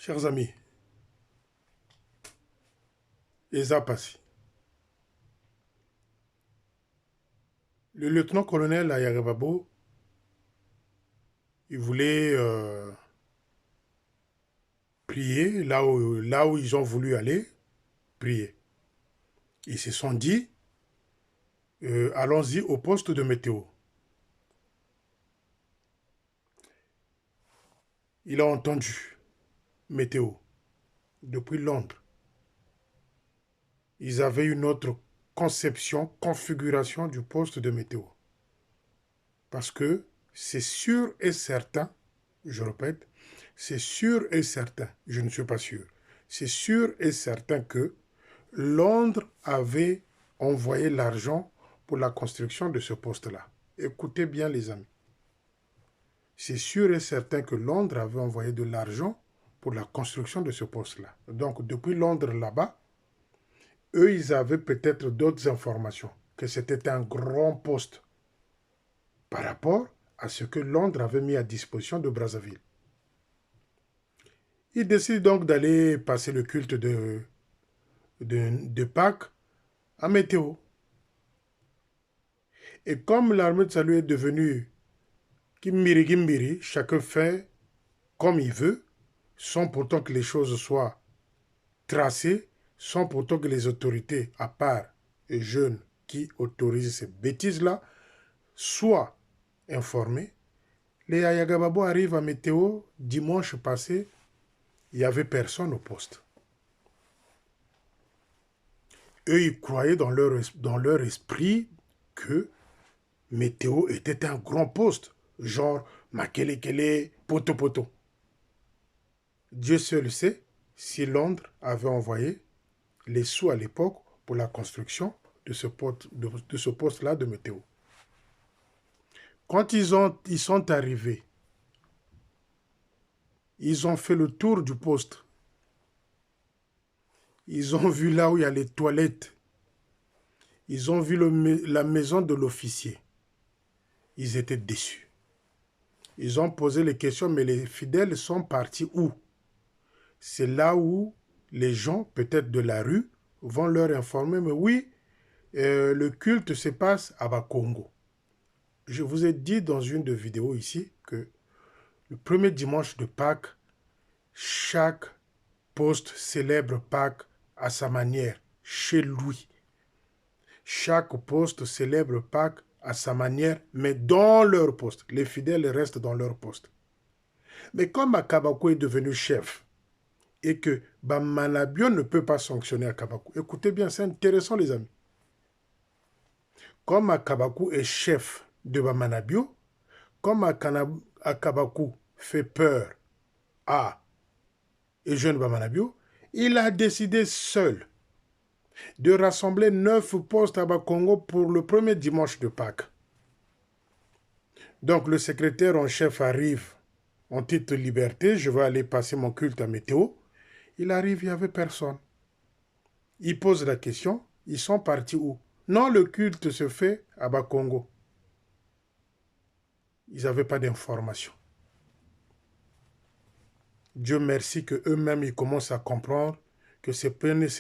Chers amis, Eza Passi, le lieutenant-colonel Ayagababo, il voulait prier là où ils ont voulu aller, prier. Ils se sont dit, allons-y au poste de météo. Il a entendu météo depuis Londres. Ils avaient une autre conception, configuration du poste de météo. Parce que c'est sûr et certain, je répète, c'est sûr et certain, je ne suis pas sûr, c'est sûr et certain que Londres avait envoyé l'argent pour la construction de ce poste-là. Écoutez bien les amis. C'est sûr et certain que Londres avait envoyé de l'argent pour la construction de ce poste-là. Donc depuis Londres là-bas, eux, ils avaient peut-être d'autres informations, que c'était un grand poste par rapport à ce que Londres avait mis à disposition de Brazzaville. Ils décident donc d'aller passer le culte de Pâques à Météo. Et comme l'armée de salut est devenue Kimbiri Kimbiri, chacun fait comme il veut, sans pourtant que les choses soient tracées, sans pourtant que les autorités, à part les jeunes qui autorisent ces bêtises-là, soient informées. Les Ayagababo arrivent à Météo dimanche passé, il n'y avait personne au poste. Eux, ils croyaient dans leur esprit que Météo était un grand poste, genre Makelekele, Poto Poto. Dieu seul sait si Londres avait envoyé les sous à l'époque pour la construction de ce poste-là de Météo. Quand ils sont arrivés, ils ont fait le tour du poste. Ils ont vu là où il y a les toilettes. Ils ont vu la maison de l'officier. Ils étaient déçus. Ils ont posé les questions, mais les fidèles sont partis où? C'est là où les gens, peut-être de la rue, vont leur informer, mais oui, le culte se passe à Bakongo. Je vous ai dit dans une de vidéos ici que le premier dimanche de Pâques, chaque poste célèbre Pâques à sa manière, chez lui. Chaque poste célèbre Pâques à sa manière, mais dans leur poste. Les fidèles restent dans leur poste. Mais comme Akabakou est devenu chef, et que Bamanabio ne peut pas sanctionner Akabakou. Écoutez bien, c'est intéressant les amis. Comme Akabakou est chef de Bamanabio, comme Akabakou fait peur à jeune Bamanabio, il a décidé seul de rassembler 9 postes à Bakongo pour le premier dimanche de Pâques. Donc le secrétaire en chef arrive en titre liberté, je vais aller passer mon culte à Météo. Il arrive, il n'y avait personne. Il pose la question, ils sont partis où? Non, le culte se fait à Bakongo. Ils n'avaient pas d'informations. Dieu merci qu'eux-mêmes, ils commencent à comprendre que ce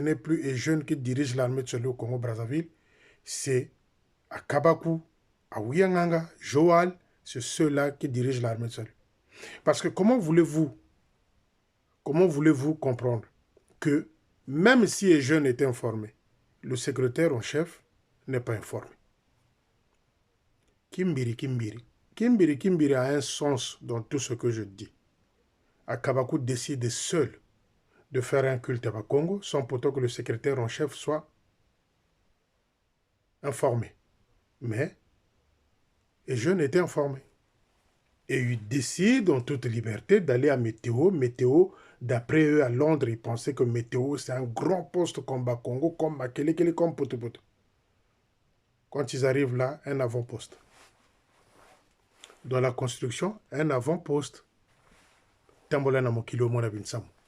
n'est plus les jeunes qui dirigent l'armée de salut au Congo-Brazzaville, c'est à Kabakou, à Ouyananga, Joal, c'est ceux-là qui dirigent l'armée de salut. Parce que comment voulez-vous comprendre que même si les jeunes étaient informés, le secrétaire en chef n'est pas informé? Kimbiri, Kimbiri. Kimbiri, Kimbiri a un sens dans tout ce que je dis. Akabakou décide seul de faire un culte à Bakongo sans pourtant que le secrétaire en chef soit informé. Mais les jeunes étaient informés. Et ils décident en toute liberté d'aller à Météo. Météo, d'après eux, à Londres, ils pensaient que Météo, c'est un grand poste comme Bakongo, comme Makelekele, comme Poto Poto. Quand ils arrivent là, un avant-poste. Dans la construction, un avant-poste.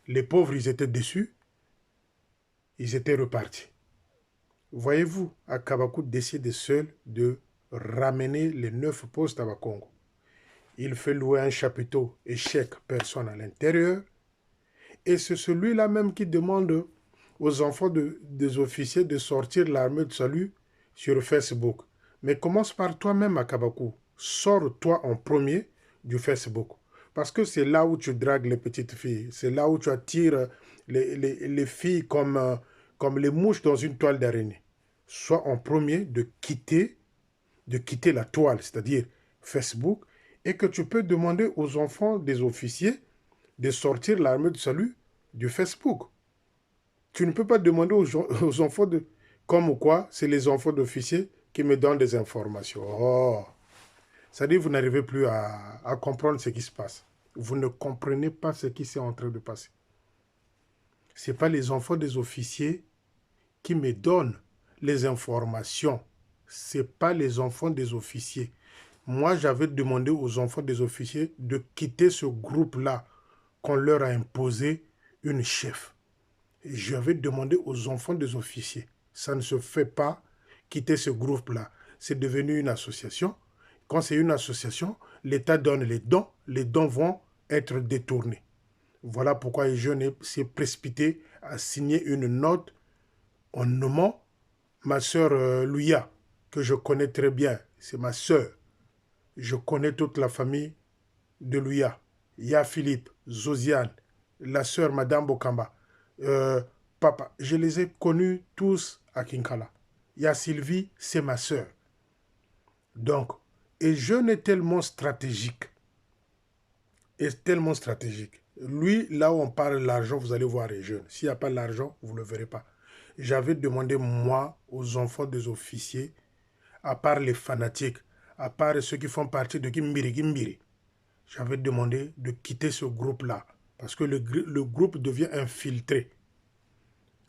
Les pauvres, ils étaient déçus. Ils étaient repartis. Voyez-vous, Akabakou décide seul de ramener les 9 postes à Bakongo. Il fait louer un chapiteau et chaque personne à l'intérieur. Et c'est celui-là même qui demande aux enfants des officiers de sortir l'armée de salut sur Facebook. Mais commence par toi-même, Akabakou. Sors-toi en premier du Facebook. Parce que c'est là où tu dragues les petites filles. C'est là où tu attires les filles comme les mouches dans une toile d'araignée. Sois en premier de quitter la toile, c'est-à-dire Facebook, et que tu peux demander aux enfants des officiers de sortir l'armée de salut du Facebook. Tu ne peux pas demander aux enfants de... Comme quoi, c'est les enfants d'officiers qui me donnent des informations. Oh, c'est-à-dire que vous n'arrivez plus à comprendre ce qui se passe. Vous ne comprenez pas ce qui s'est en train de passer. Ce n'est pas les enfants des officiers qui me donnent les informations. Ce n'est pas les enfants des officiers. Moi, j'avais demandé aux enfants des officiers de quitter ce groupe-là qu'on leur a imposé une chef. J'avais demandé aux enfants des officiers. Ça ne se fait pas quitter ce groupe-là. C'est devenu une association. Quand c'est une association, l'État donne les dons vont être détournés. Voilà pourquoi les jeunes s'est précipité à signer une note en nommant ma sœur Louia, que je connais très bien. C'est ma sœur. Je connais toute la famille de Louia. Il y a Philippe, Zosiane, la sœur Madame Bokamba, papa. Je les ai connus tous à Kinkala. Il y a Sylvie, c'est ma sœur. Donc, et jeune est tellement stratégique. Est tellement stratégique. Lui, là où on parle de l'argent, vous allez voir les jeunes. S'il n'y a pas l'argent, vous ne le verrez pas. J'avais demandé, moi, aux enfants des officiers, à part les fanatiques, à part ceux qui font partie de Kimbiri, j'avais demandé de quitter ce groupe-là. Parce que le groupe devient infiltré.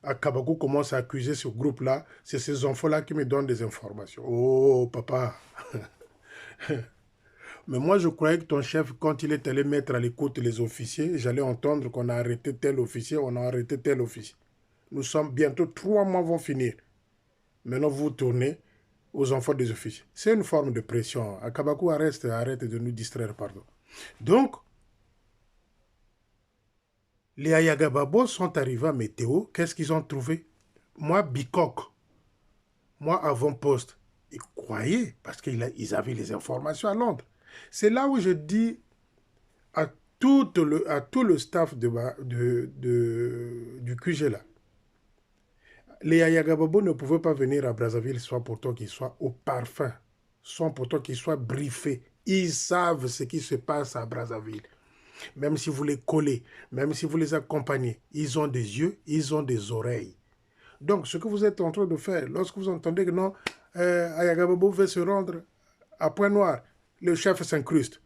Akabakou commence à accuser ce groupe-là. C'est ces enfants-là qui me donnent des informations. Oh, papa. Mais moi, je croyais que ton chef, quand il est allé mettre à l'écoute les officiers, j'allais entendre qu'on a arrêté tel officier, on a arrêté tel officier. Nous sommes bientôt 3 mois vont finir. Maintenant, vous tournez aux enfants des officiers. C'est une forme de pression. Akabakou, arrête de nous distraire, pardon. Donc, les Ayagababos sont arrivés à Météo. Qu'est-ce qu'ils ont trouvé? Moi, Bicoque. Moi, avant-poste. Ils croyaient, parce qu'ils avaient les informations à Londres. C'est là où je dis à tout le staff du QG là, les Ayagababos ne pouvaient pas venir à Brazzaville soit pourtant qu'ils soient au parfum, soit pourtant qu'ils soient briefés. Ils savent ce qui se passe à Brazzaville. Même si vous les collez, même si vous les accompagnez, ils ont des yeux, ils ont des oreilles. Donc, ce que vous êtes en train de faire, lorsque vous entendez que non, Ayagababo veut se rendre à Point-Noir, le chef s'incruste.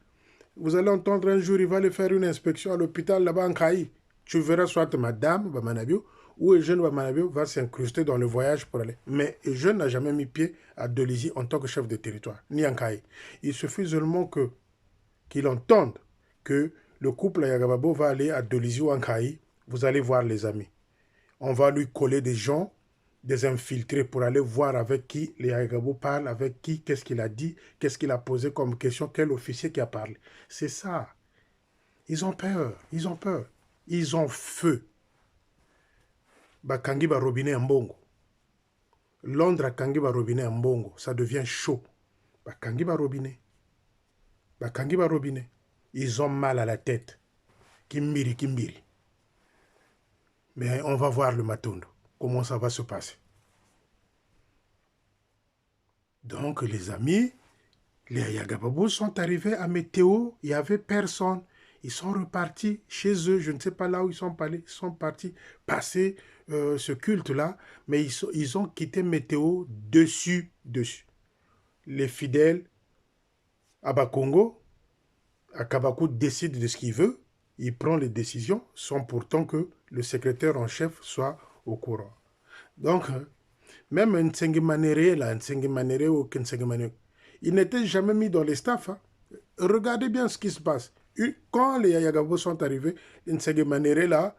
Vous allez entendre un jour, il va aller faire une inspection à l'hôpital là-bas en Kaï. Tu verras soit madame Bamanabio ou Eugène Bamanabio va s'incruster dans le voyage pour aller. Mais Eugène n'a jamais mis pied à Dolizy en tant que chef de territoire, ni en Kaï. Il suffit seulement qu'il entende que le couple Ayagababo va aller à Dolizy ou en Kaï. Vous allez voir les amis. On va lui coller des gens, des infiltrés pour aller voir avec qui les Ayagabo parlent, avec qui, qu'est-ce qu'il a dit, qu'est-ce qu'il a posé comme question, quel officier qui a parlé. C'est ça. Ils ont peur, ils ont peur. Ils ont feu. Bakangi ba robinet mbongo. Londres a kangi ba robinet mbongo. Ça devient chaud. Bakangi ba robinet. Bakangi ba robinet. Ils ont mal à la tête. Kimbiri, kimbiri. Mais on va voir le Matondo. Comment ça va se passer. Donc, les amis, les Ayagababos sont arrivés à Météo. Il n'y avait personne. Ils sont repartis chez eux. Je ne sais pas là où ils sont allés. Ils sont partis passer ce culte-là. Mais ils ont quitté Météo dessus. Les fidèles à Bakongo, à Kabakou décide de ce qu'il veut. Il prend les décisions sans pourtant que le secrétaire en chef soit au courant. Donc, même Ntsenge Manere, ou Ntsenge Manere, il n'était jamais mis dans les staffs. Hein. Regardez bien ce qui se passe. Quand les Ayagabos sont arrivés, Ntsenge Manere, là,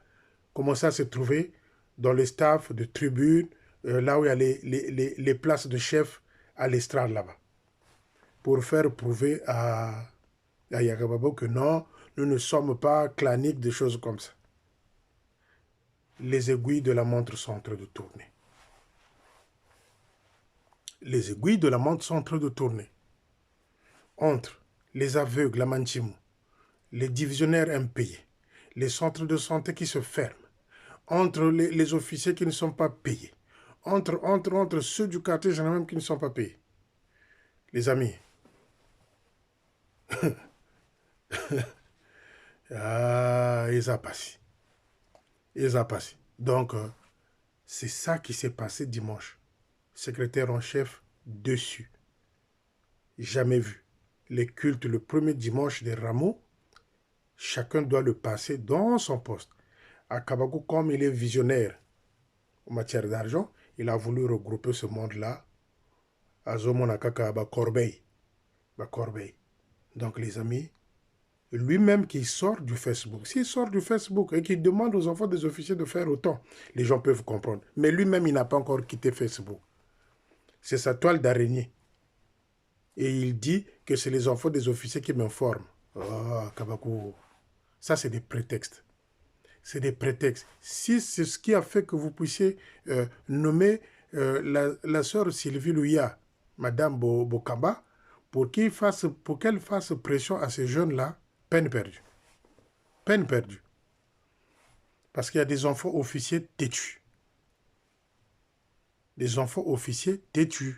commençait à se trouver dans les staffs de tribune, là où il y a les places de chef à l'estrade là-bas, pour faire prouver à Ayagababo que non, nous ne sommes pas claniques, des choses comme ça. les aiguilles de la montre sont en train de tourner. Les aiguilles de la montre sont en train de tourner. Entre les aveugles à Manchimou, les divisionnaires impayés, les centres de santé qui se ferment, entre les officiers qui ne sont pas payés, entre ceux du quartier général même qui ne sont pas payés. Les amis, ils ont passé. Ils ont passé. Donc, c'est ça qui s'est passé dimanche. Secrétaire en chef dessus. Jamais vu. Les cultes, le premier dimanche des rameaux, chacun doit le passer dans son poste. À Kabagou, comme il est visionnaire en matière d'argent, il a voulu regrouper ce monde-là à Zomonakaka, à Corbeil. Donc, les amis, lui-même qui sort du Facebook, s'il sort du Facebook et qu'il demande aux enfants des officiers de faire autant, les gens peuvent comprendre. Mais lui-même, il n'a pas encore quitté Facebook. C'est sa toile d'araignée. Et il dit que c'est les enfants des officiers qui m'informent. Oh, Kabakou. Ça, c'est des prétextes. C'est des prétextes. Si c'est ce qui a fait que vous puissiez nommer la sœur Sylvie Louya, Madame Bokamba, pour qu'elle fasse pression à ces jeunes-là, peine perdue. Peine perdue. Parce qu'il y a des enfants officiers têtus. Des enfants officiers têtus.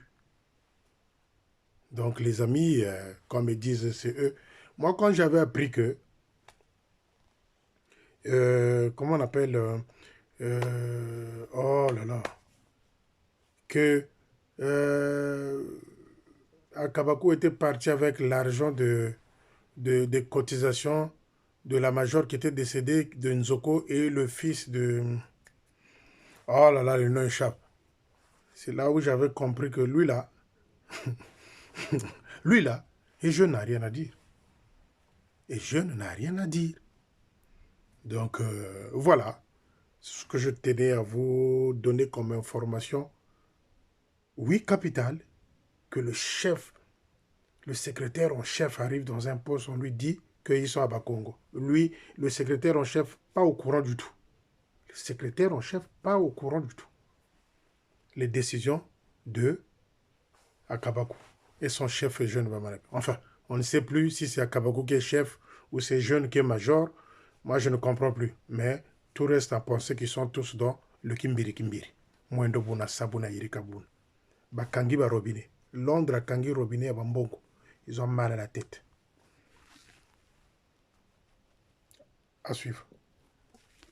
Donc les amis, comme ils disent, c'est eux. Moi, quand j'avais appris que, comment on appelle, oh là là, que Akabakou était parti avec l'argent des cotisations de la major qui était décédée de Nzoko et le fils de... Oh là là, le nom échappe. C'est là où j'avais compris que lui là, lui là, et je n'ai rien à dire. Et je n'ai rien à dire. Donc voilà ce que je tenais à vous donner comme information. Oui, capitale, que le chef, le secrétaire en chef arrive dans un poste, on lui dit qu'ils sont à Bakongo. Lui, le secrétaire en chef, pas au courant du tout. Le secrétaire en chef, pas au courant du tout. Les décisions de Akabakou. Et son chef est jeune Bamalek. Enfin, on ne sait plus si c'est Akabakou qui est chef ou c'est jeune qui est major. Moi, je ne comprends plus. Mais tout reste à penser qu'ils sont tous dans le Kimbiri Kimbiri. Mwendo Buna Sabuna Yirikabun. Bakangi ba robinet. Londres a Kangi robinet à Bambongo. Ils ont mal à la tête. À suivre.